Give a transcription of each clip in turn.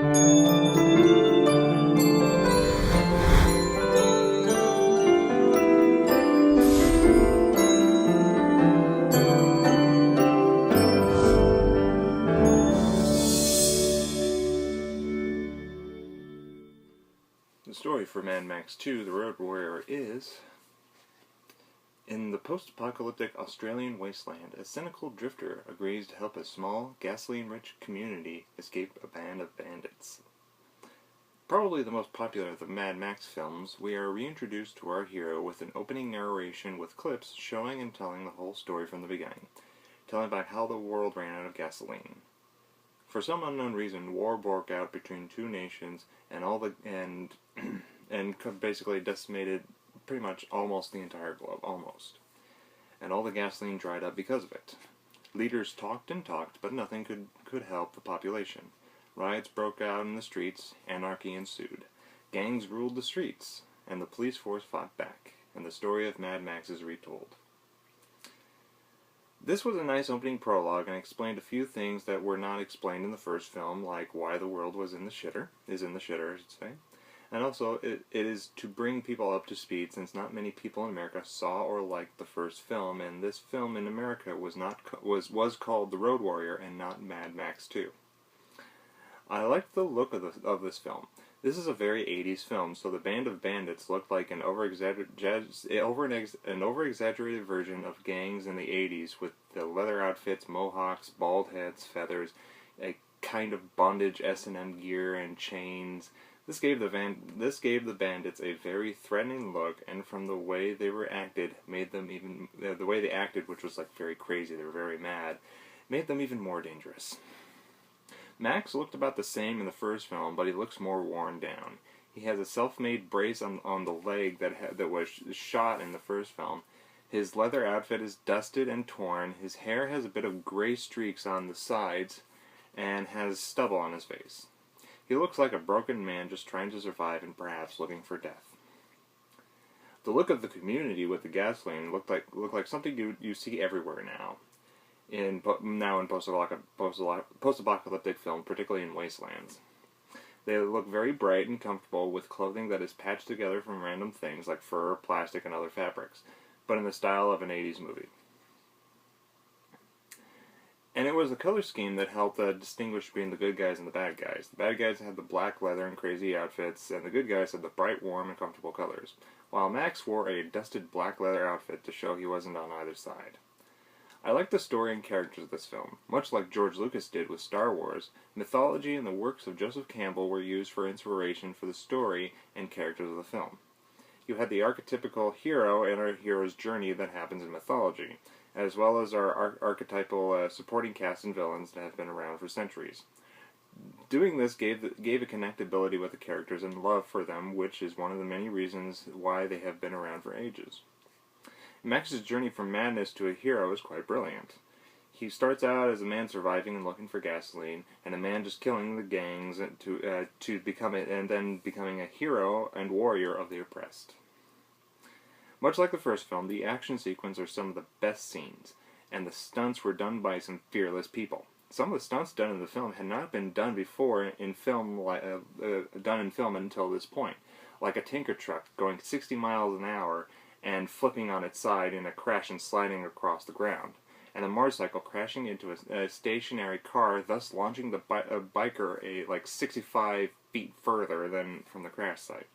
The story for Mad Max 2, The Road Warrior is... In the post-apocalyptic Australian wasteland, a cynical drifter agrees to help a small, gasoline-rich community escape a band of bandits. Probably the most popular of the Mad Max films, we are reintroduced to our hero with an opening narration with clips showing and telling the whole story from the beginning, telling about how the world ran out of gasoline. For some unknown reason, war broke out between two nations, and basically decimated pretty much almost the entire globe, and all the gasoline dried up because of it. Leaders talked and talked, but nothing could help the population. Riots broke out in the streets, anarchy ensued. Gangs ruled the streets, and the police force fought back, and the story of Mad Max is retold. This was a nice opening prologue and explained a few things that were not explained in the first film, like why the world is in the shitter, I should say. And also, it is to bring people up to speed, since not many people in America saw or liked the first film, and this film in America was called The Road Warrior and not Mad Max 2. I liked the look of this film. This is a very 80s film, so the band of bandits looked like an over-exaggerated version of gangs in the 80s, with the leather outfits, mohawks, bald heads, feathers, a kind of bondage S&M gear, and chains. This gave the bandits a very threatening look, and from the way they acted, the way they acted, which was like very crazy, they were very mad, made them even more dangerous. Max looked about the same in the first film, but he looks more worn down. He has a self-made brace on the leg that was shot in the first film. His leather outfit is dusted and torn. His hair has a bit of gray streaks on the sides, and has stubble on his face. He looks like a broken man just trying to survive and perhaps looking for death. The look of the community with the gasoline looked like something you see everywhere now. In post-apocalyptic film, particularly in wastelands. They look very bright and comfortable with clothing that is patched together from random things like fur, plastic, and other fabrics, but in the style of an 80s movie. And it was the color scheme that helped distinguish between the good guys and the bad guys. The bad guys had the black leather and crazy outfits, and the good guys had the bright, warm, and comfortable colors, while Max wore a dusted black leather outfit to show he wasn't on either side. I like the story and characters of this film. Much like George Lucas did with Star Wars, mythology and the works of Joseph Campbell were used for inspiration for the story and characters of the film. You had the archetypical hero and our hero's journey that happens in mythology, as well as our archetypal supporting cast and villains that have been around for centuries. Doing this gave a connectability with the characters and love for them, which is one of the many reasons why they have been around for ages. Max's journey from madness to a hero is quite brilliant. He starts out as a man surviving and looking for gasoline, and a man just killing the gangs to then becoming a hero and warrior of the oppressed. Much like the first film, the action sequences are some of the best scenes, and the stunts were done by some fearless people. Some of the stunts done in the film had not been done before in film until this point, like a tanker truck going 60 miles an hour and flipping on its side in a crash and sliding across the ground, and a motorcycle crashing into a stationary car, thus launching the biker like 65 feet further than from the crash site.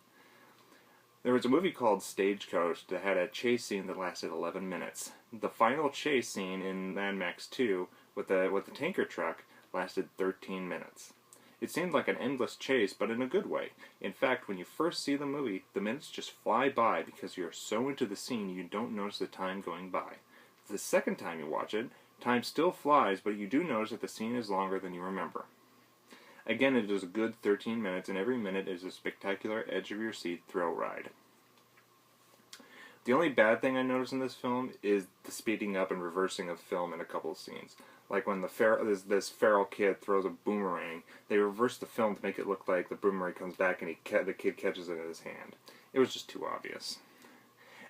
There was a movie called Stagecoach that had a chase scene that lasted 11 minutes. The final chase scene in Mad Max 2 with the tanker truck lasted 13 minutes. It seemed like an endless chase, but in a good way. In fact, when you first see the movie, the minutes just fly by because you're so into the scene you don't notice the time going by. The second time you watch it, time still flies, but you do notice that the scene is longer than you remember. Again, it is a good 13 minutes, and every minute is a spectacular edge-of-your-seat thrill ride. The only bad thing I noticed in this film is the speeding up and reversing of film in a couple of scenes. Like when this feral kid throws a boomerang, they reverse the film to make it look like the boomerang comes back and the kid catches it in his hand. It was just too obvious.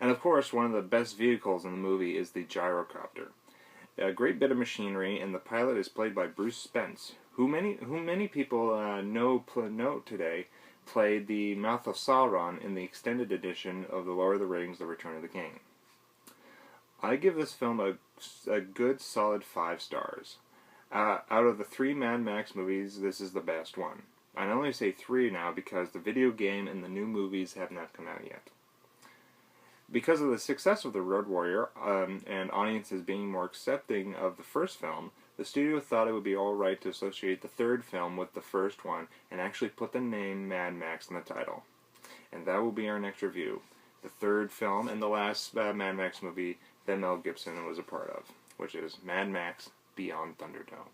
And of course, one of the best vehicles in the movie is the gyrocopter. A great bit of machinery, and the pilot is played by Bruce Spence, who many people know today, played the Mouth of Sauron in the extended edition of The Lord of the Rings: The Return of the King. I give this film a good solid 5 stars. Out of the 3 Mad Max movies, this is the best one. I only say 3 now because the video game and the new movies have not come out yet. Because of the success of The Road Warrior, and audiences being more accepting of the first film, the studio thought it would be alright to associate the 3rd film with the first one and actually put the name Mad Max in the title. And that will be our next review. The 3rd film and the last Mad Max movie that Mel Gibson was a part of, which is Mad Max Beyond Thunderdome.